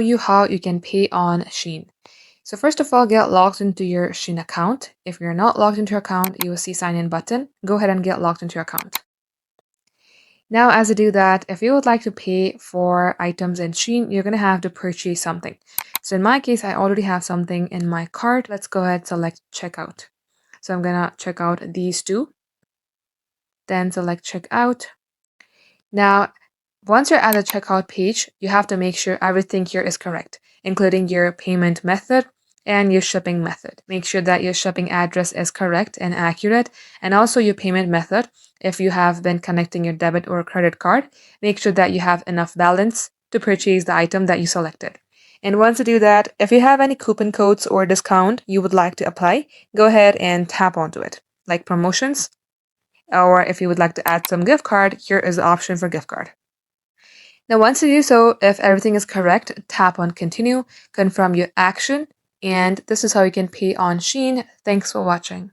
you how you can pay on Shein. So first of all, get logged into your Shein account. If you're not logged into your account, you will see sign in button. Go ahead and get logged into your account. Now, as you do that, if you would like to pay for items in Shein, you're going to have to purchase something. So in my case, I already have something in my cart. Let's go ahead and select checkout. So I'm going to check out these two, then select checkout. Now, once you're at the checkout page, you have to make sure everything here is correct, including your payment method and your shipping method. Make sure that your shipping address is correct and accurate, and also your payment method. If you have been connecting your debit or credit card, make sure that you have enough balance to purchase the item that you selected. And once you do that, if you have any coupon codes or discount you would like to apply, go ahead and tap onto it, like promotions, or if you would like to add some gift card, here is the option for gift card. Now, once you do so, if everything is correct, tap on continue, confirm your action, and this is how you can pay on Shein. Thanks for watching.